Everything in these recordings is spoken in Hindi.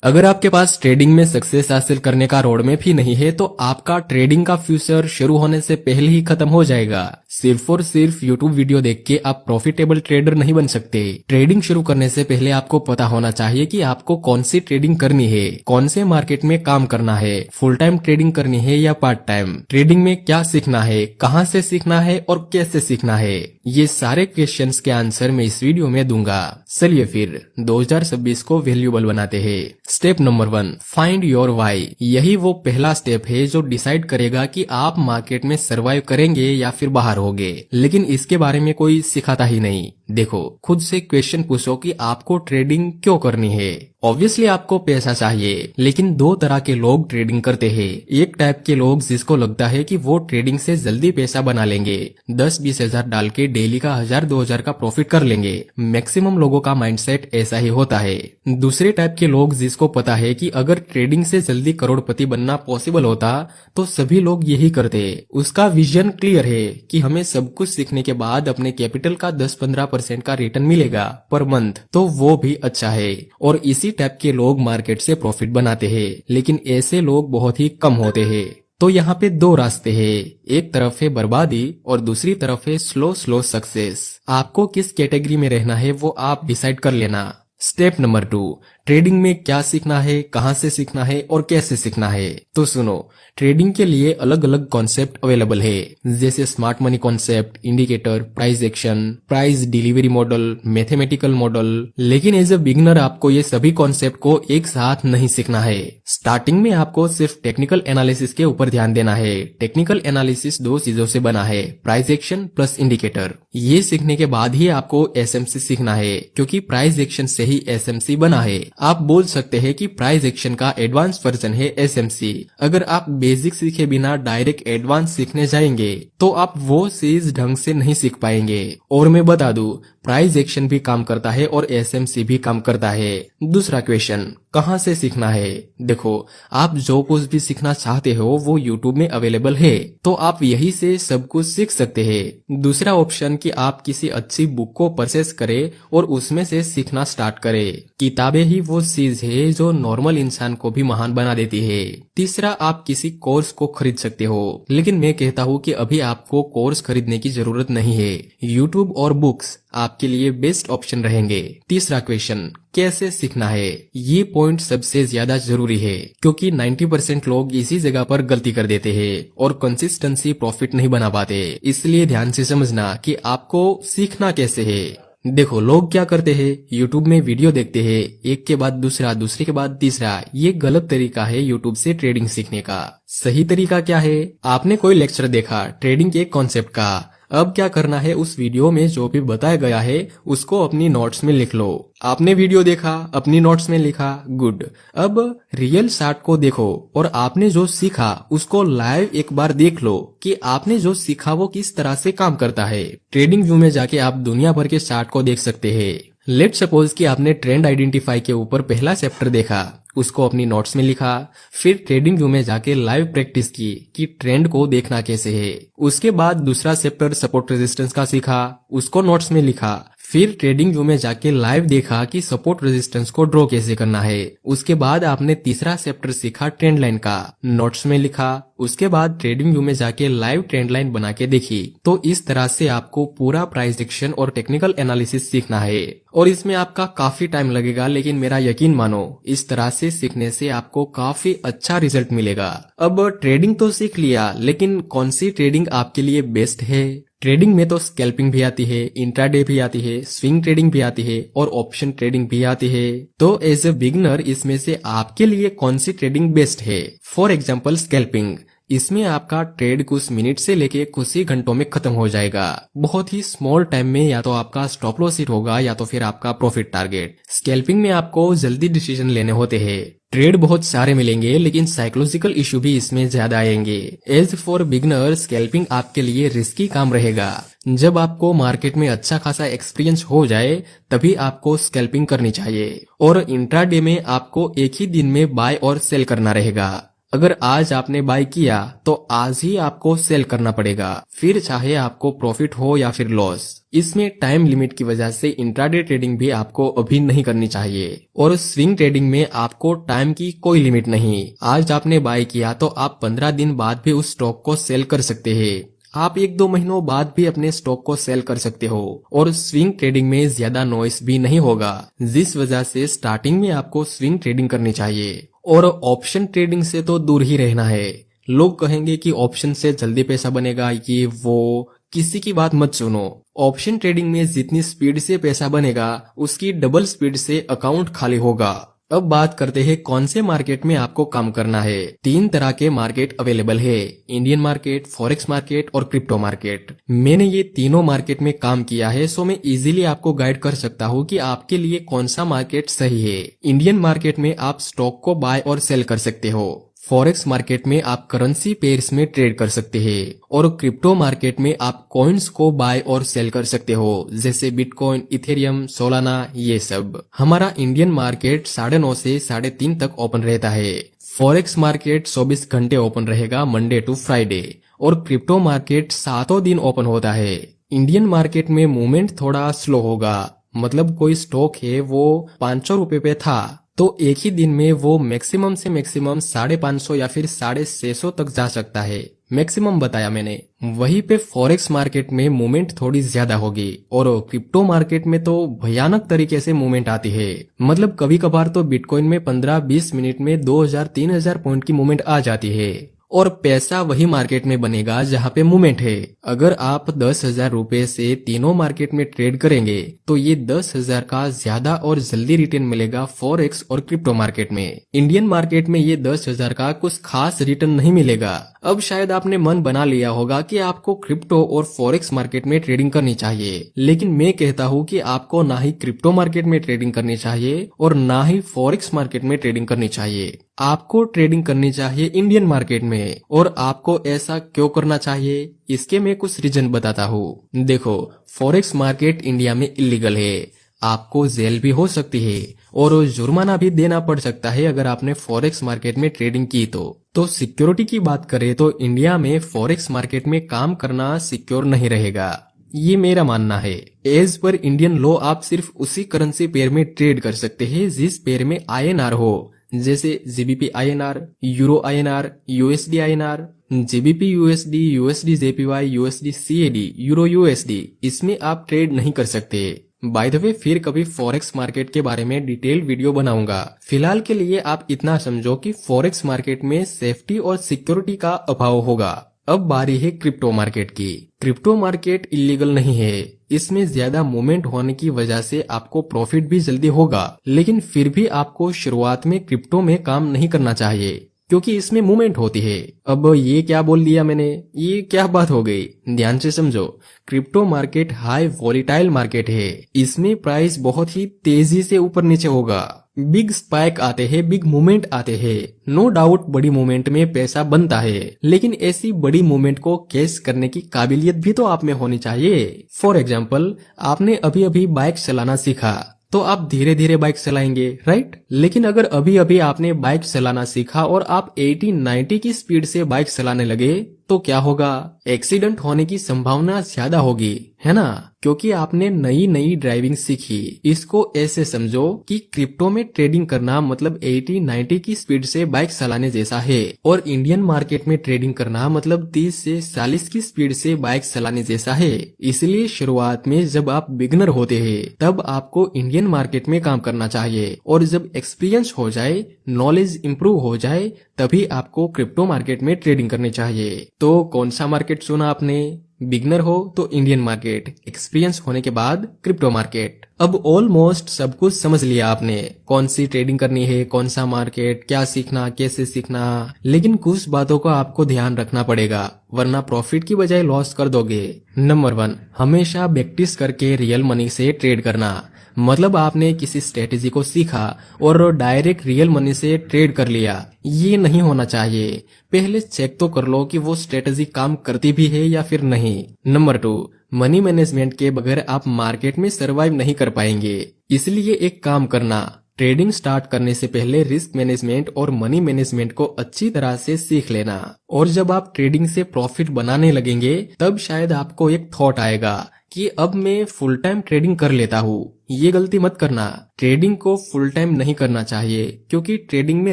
अगर आपके पास ट्रेडिंग में सक्सेस हासिल करने का रोड मैप ही नहीं है तो आपका ट्रेडिंग का फ्यूचर शुरू होने से पहले ही खत्म हो जाएगा। सिर्फ और सिर्फ यूट्यूब वीडियो देख के आप प्रॉफिटेबल ट्रेडर नहीं बन सकते। ट्रेडिंग शुरू करने से पहले आपको पता होना चाहिए कि आपको कौन सी ट्रेडिंग करनी है, कौन से मार्केट में काम करना है, फुल टाइम ट्रेडिंग करनी है या पार्ट टाइम, ट्रेडिंग में क्या सीखना है, कहाँ से सीखना है और कैसे सीखना है। ये सारे क्वेश्चंस के आंसर मैं इस वीडियो में दूंगा। चलिए फिर 2026 को वैल्यूएबल बनाते हैं। Step number 1, find your why. यही वो पहला स्टेप है जो डिसाइड करेगा कि आप मार्केट में सरवाइव करेंगे या फिर बाहर होगे। लेकिन इसके बारे में कोई सिखाता ही नहीं। देखो, खुद से क्वेश्चन पूछो कि आपको ट्रेडिंग क्यों करनी है। ऑब्वियसली आपको पैसा चाहिए, लेकिन दो तरह के लोग ट्रेडिंग करते हैं। एक टाइप के लोग जिसको लगता है कि वो ट्रेडिंग से जल्दी पैसा बना लेंगे, 10-20 हजार डाल के डेली का 1000-2000 का प्रॉफिट कर लेंगे। मैक्सिमम लोगों का माइंडसेट ऐसा ही होता है। दूसरे टाइप के लोग जिसको पता है कि अगर ट्रेडिंग से जल्दी करोड़पति बनना पॉसिबल होता तो सभी लोग यही करते। उसका विजन क्लियर है कि हमें सब कुछ सीखने के बाद अपने कैपिटल का 10-15% का रिटर्न मिलेगा पर मंथ, तो वो भी अच्छा है। और इसी टाइप के लोग मार्केट से प्रॉफिट बनाते हैं, लेकिन ऐसे लोग बहुत ही कम होते हैं। तो यहाँ पे दो रास्ते हैं, एक तरफ है बर्बादी और दूसरी तरफ है स्लो स्लो सक्सेस। आपको किस कैटेगरी में रहना है वो आप डिसाइड कर लेना। स्टेप नंबर 2, ट्रेडिंग में क्या सीखना है, कहां से सीखना है और कैसे सीखना है। तो सुनो, ट्रेडिंग के लिए अलग अलग कॉन्सेप्ट अवेलेबल है, जैसे smart money concept, indicator, price action, price delivery model, mathematical model. लेकिन एज ए बिगिनर आपको ये सभी कॉन्सेप्ट को एक साथ नहीं सीखना है। स्टार्टिंग में आपको सिर्फ टेक्निकल एनालिसिस के ऊपर ध्यान देना है। टेक्निकल एनालिसिस दो चीजों से बना है, प्राइस एक्शन प्लस इंडिकेटर। ये सीखने के बाद ही आपको एसएमसी सीखना है, क्योंकि प्राइस एक्शन से ही एसएमसी बना है। आप बोल सकते हैं कि प्राइस एक्शन का एडवांस वर्जन है एसएमसी। अगर आप बेसिक सीखे बिना डायरेक्ट एडवांस सीखने जाएंगे तो आप वो चीज ढंग से नहीं सीख पाएंगे। और मैं बता दूं, प्राइस एक्शन भी काम करता है और एसएमसी भी काम करता है। दूसरा क्वेश्चन, कहां से सीखना है। देखो, आप जो कुछ भी सीखना चाहते हो वो यूट्यूब में अवेलेबल है, तो आप यही से सब कुछ सीख सकते हैं। दूसरा ऑप्शन कि आप किसी अच्छी बुक को परचेस करें और उसमें से सीखना स्टार्ट करें। किताबें ही वो चीज है जो नॉर्मल इंसान को भी महान बना देती है। तीसरा, आप किसी कोर्स को खरीद सकते हो, लेकिन मैं कहता हूँ कि अभी आपको कोर्स खरीदने की जरूरत नहीं है। यूट्यूब और बुक्स आपके लिए बेस्ट ऑप्शन रहेंगे। तीसरा क्वेश्चन, कैसे सीखना है। ये पॉइंट सबसे ज्यादा जरूरी है, क्योंकि 90% लोग इसी जगह पर गलती कर देते हैं और कंसिस्टेंसी प्रॉफिट नहीं बना पाते। इसलिए ध्यान से समझना कि आपको सीखना कैसे है। देखो, लोग क्या करते हैं, यूट्यूब में वीडियो देखते हैं, एक के बाद दूसरा, दूसरे के बाद तीसरा। ये गलत तरीका है यूट्यूब से ट्रेडिंग सीखने का। सही तरीका क्या है, आपने कोई लेक्चर देखा ट्रेडिंग के कॉन्सेप्ट का, अब क्या करना है, उस वीडियो में जो भी बताया गया है उसको अपनी नोट्स में लिख लो। आपने वीडियो देखा, अपनी नोट्स में लिखा, गुड। अब रियल चार्ट को देखो और आपने जो सीखा उसको लाइव एक बार देख लो कि आपने जो सीखा वो किस तरह से काम करता है। ट्रेडिंग व्यू में जाके आप दुनिया भर के चार्ट को देख सकते हैं। लेट सपोज कि आपने ट्रेंड आइडेंटिफाई के ऊपर पहला चैप्टर देखा, उसको अपनी नोट्स में लिखा, फिर ट्रेडिंग व्यू में जाके लाइव प्रैक्टिस की कि ट्रेंड को देखना कैसे है। उसके बाद दूसरा चैप्टर सपोर्ट रेजिस्टेंस का सीखा, उसको नोट्स में लिखा, फिर ट्रेडिंग व्यू में जाके लाइव देखा कि सपोर्ट रेजिस्टेंस को ड्रॉ कैसे करना है। उसके बाद आपने तीसरा चैप्टर सीखा ट्रेंड लाइन का, नोट्स में लिखा। उसके बाद ट्रेडिंग व्यू में जाके लाइव ट्रेंड लाइन बना के देखी। तो इस तरह से आपको पूरा प्राइस एक्शन और टेक्निकल एनालिसिस सीखना है, और इसमें आपका काफी टाइम लगेगा, लेकिन मेरा यकीन मानो, इस तरह से सीखने से आपको काफी अच्छा रिजल्ट मिलेगा। अब ट्रेडिंग तो सीख लिया, लेकिन कौन सी ट्रेडिंग आपके लिए बेस्ट है। ट्रेडिंग में तो स्कैल्पिंग भी आती है, इंट्राडे भी आती है, स्विंग ट्रेडिंग भी आती है और ऑप्शन ट्रेडिंग भी आती है। तो एज ए बिगिनर इसमें से आपके लिए कौन सी ट्रेडिंग बेस्ट है। फॉर एग्जांपल स्कैल्पिंग, इसमें आपका ट्रेड कुछ मिनट से लेके कुछ ही घंटों में खत्म हो जाएगा। बहुत ही स्मॉल टाइम में या तो आपका स्टॉप लॉस हिट होगा या तो फिर आपका प्रॉफिट टारगेट। स्कैल्पिंग में आपको जल्दी डिसीजन लेने होते हैं। ट्रेड बहुत सारे मिलेंगे, लेकिन साइकोलॉजिकल इशू भी इसमें ज्यादा आएंगे। एज फॉर बिगिनर स्कैल्पिंग आपके लिए रिस्की काम रहेगा। जब आपको मार्केट में अच्छा खासा एक्सपीरियंस हो जाए तभी आपको स्कैल्पिंग करनी चाहिए। और इंट्राडे में आपको एक ही दिन में बाय और सेल करना रहेगा। अगर आज आपने बाय किया तो आज ही आपको सेल करना पड़ेगा, फिर चाहे आपको प्रॉफिट हो या फिर लॉस। इसमें टाइम लिमिट की वजह से इंट्राडे ट्रेडिंग भी आपको अभी नहीं करनी चाहिए। और स्विंग ट्रेडिंग में आपको टाइम की कोई लिमिट नहीं। आज आपने बाय किया तो आप 15 दिन बाद भी उस स्टॉक को सेल कर सकते हैं। आप 1-2 महीनों बाद भी अपने स्टॉक को सेल कर सकते हो। और स्विंग ट्रेडिंग में ज्यादा नॉइस भी नहीं होगा, जिस वजह से स्टार्टिंग में आपको स्विंग ट्रेडिंग करनी चाहिए। और ऑप्शन ट्रेडिंग से तो दूर ही रहना है। लोग कहेंगे कि ऑप्शन से जल्दी पैसा बनेगा, ये वो, किसी की बात मत सुनो। ऑप्शन ट्रेडिंग में जितनी स्पीड से पैसा बनेगा उसकी डबल स्पीड से अकाउंट खाली होगा। अब बात करते हैं कौन से मार्केट में आपको काम करना है। 3 तरह के मार्केट अवेलेबल है, इंडियन मार्केट, फॉरेक्स मार्केट और क्रिप्टो मार्केट। मैंने ये तीनों मार्केट में काम किया है, सो मैं इजीली आपको गाइड कर सकता हूँ कि आपके लिए कौन सा मार्केट सही है। इंडियन मार्केट में आप स्टॉक को बाय और सेल कर सकते हो। फॉरेक्स मार्केट में आप करेंसी पेयर्स में ट्रेड कर सकते हैं। और क्रिप्टो मार्केट में आप कॉइन्स को बाय और सेल कर सकते हो, जैसे बिटकॉइन, इथेरियम, सोलाना, ये सब। हमारा इंडियन मार्केट 9:30 से 3:30 तक ओपन रहता है। फॉरेक्स मार्केट 24 घंटे ओपन रहेगा, मंडे टू फ्राइडे। और क्रिप्टो मार्केट 7 दिन ओपन होता है। इंडियन मार्केट में मूवमेंट थोड़ा स्लो होगा, मतलब कोई स्टॉक है वो 500 रुपए पे था तो एक ही दिन में वो मैक्सिमम से मैक्सिमम 550 या फिर 650 तक जा सकता है, मैक्सिमम बताया मैंने। वहीं पे फॉरेक्स मार्केट में मूवमेंट थोड़ी ज्यादा होगी। और क्रिप्टो मार्केट में तो भयानक तरीके से मूवमेंट आती है, मतलब कभी कभार तो बिटकॉइन में 15-20 मिनट में 2000-3000 पॉइंट की मूवमेंट आ जाती है। और पैसा वही मार्केट में बनेगा जहाँ पे मूवमेंट है। अगर आप 10,000 रुपए से तीनों मार्केट में ट्रेड करेंगे तो ये 10,000 का ज्यादा और जल्दी रिटर्न मिलेगा फॉरेक्स और क्रिप्टो मार्केट में। इंडियन मार्केट में ये 10,000 का कुछ खास रिटर्न नहीं मिलेगा। अब शायद आपने मन बना लिया होगा कि आपको क्रिप्टो और फॉरेक्स मार्केट में ट्रेडिंग करनी चाहिए, लेकिन मैं कहता हूँ कि आपको ना ही क्रिप्टो मार्केट में ट्रेडिंग करनी चाहिए और ना ही फॉरेक्स मार्केट में ट्रेडिंग करनी चाहिए। आपको ट्रेडिंग करनी चाहिए इंडियन मार्केट में। और आपको ऐसा क्यों करना चाहिए, इसके मैं कुछ रीजन बताता हूँ। देखो, फॉरेक्स मार्केट इंडिया में इलीगल है, आपको जेल भी हो सकती है और जुर्माना भी देना पड़ सकता है अगर आपने फॉरेक्स मार्केट में ट्रेडिंग की तो सिक्योरिटी की बात करें तो इंडिया में फॉरेक्स मार्केट में काम करना सिक्योर नहीं रहेगा, ये मेरा मानना है। एज पर इंडियन लॉ आप सिर्फ उसी करेंसी पेयर में ट्रेड कर सकते हैं जिस पेयर में INR हो, जैसे GBP INR, euro INR, USD INR, GBP USD, USD JPY, USD CAD, euro USD, इसमें आप ट्रेड नहीं कर सकते। बाय द वे, फिर कभी फॉरेक्स मार्केट के बारे में डिटेल वीडियो बनाऊंगा। फिलहाल के लिए आप इतना समझो कि फॉरेक्स मार्केट में सेफ्टी और सिक्योरिटी का अभाव होगा। अब बारी है क्रिप्टो मार्केट की। क्रिप्टो मार्केट इलीगल नहीं है, इसमें ज्यादा मूवमेंट होने की वजह से आपको प्रॉफिट भी जल्दी होगा, लेकिन फिर भी आपको शुरुआत में क्रिप्टो में काम नहीं करना चाहिए क्योंकि इसमें मूवमेंट होती है। अब ये क्या बोल दिया मैंने, ये क्या बात हो गई, ध्यान से समझो। Crypto market high volatile market है, इसमें प्राइस बहुत ही तेजी से ऊपर नीचे होगा, बिग स्पाइक आते हैं, बिग मूवमेंट आते हैं। नो डाउट बड़ी मूवमेंट में पैसा बनता है, लेकिन ऐसी बड़ी मूवमेंट को कैच करने की काबिलियत भी तो आप में होनी चाहिए। फॉर एग्जाम्पल, आपने अभी अभी बाइक चलाना सीखा तो आप धीरे धीरे बाइक चलाएंगे, राइट? लेकिन अगर अभी अभी आपने बाइक चलाना सीखा और आप 80-90 की स्पीड से बाइक चलाने लगे तो क्या होगा? एक्सीडेंट होने की संभावना ज्यादा होगी, है ना? क्योंकि आपने नई नई ड्राइविंग सीखी। इसको ऐसे समझो कि क्रिप्टो में ट्रेडिंग करना मतलब 80-90 की स्पीड से बाइक चलाने जैसा है और इंडियन मार्केट में ट्रेडिंग करना मतलब 30 से 40 की स्पीड से बाइक चलाने जैसा है। इसलिए शुरुआत में जब आप बिगनर होते हैं तब आपको इंडियन मार्केट में काम करना चाहिए और जब एक्सपीरियंस हो जाए, नॉलेज इंप्रूव हो जाए, तभी आपको क्रिप्टो मार्केट में ट्रेडिंग करनी चाहिए। तो कौन सा मार्केट चुना आपने? बिगनर हो तो इंडियन मार्केट, एक्सपीरियंस होने के बाद क्रिप्टो मार्केट। अब ऑलमोस्ट सब कुछ समझ लिया आपने, कौन सी ट्रेडिंग करनी है, कौन सा मार्केट, क्या सीखना, कैसे सीखना। लेकिन कुछ बातों का आपको ध्यान रखना पड़ेगा वरना प्रॉफिट की बजाय लॉस कर दोगे। नंबर 1, हमेशा प्रैक्टिस करके रियल मनी से ट्रेड करना। मतलब आपने किसी स्ट्रेटेजी को सीखा और डायरेक्ट रियल मनी से ट्रेड कर लिया, ये नहीं होना चाहिए। पहले चेक तो कर लो कि वो स्ट्रेटेजी काम करती भी है या फिर नहीं। नंबर 2, मनी मैनेजमेंट के बगैर आप मार्केट में सरवाइव नहीं कर पाएंगे। इसलिए एक काम करना, ट्रेडिंग स्टार्ट करने से पहले रिस्क मैनेजमेंट और मनी मैनेजमेंट को अच्छी तरह से सीख लेना, और जब आप ट्रेडिंग से प्रॉफिट बनाने लगेंगे तब शायद आपको एक थॉट आएगा कि अब मैं फुल टाइम ट्रेडिंग कर लेता हूँ। ये गलती मत करना, ट्रेडिंग को फुल टाइम नहीं करना चाहिए क्योंकि ट्रेडिंग में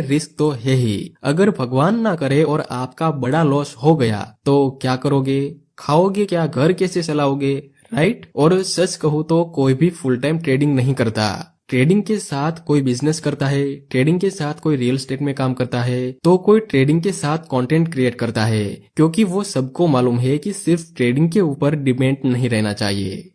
रिस्क तो है ही। अगर भगवान ना करे और आपका बड़ा लॉस हो गया तो क्या करोगे? खाओगे क्या? घर कैसे चलाओगे? राइट? और सच कहूँ तो कोई भी फुल टाइम ट्रेडिंग नहीं करता। ट्रेडिंग के साथ कोई बिजनेस करता है, ट्रेडिंग के साथ कोई रियल एस्टेट में काम करता है, तो कोई ट्रेडिंग के साथ कंटेंट क्रिएट करता है, क्योंकि वो सबको मालूम है कि सिर्फ ट्रेडिंग के ऊपर डिपेंड नहीं रहना चाहिए।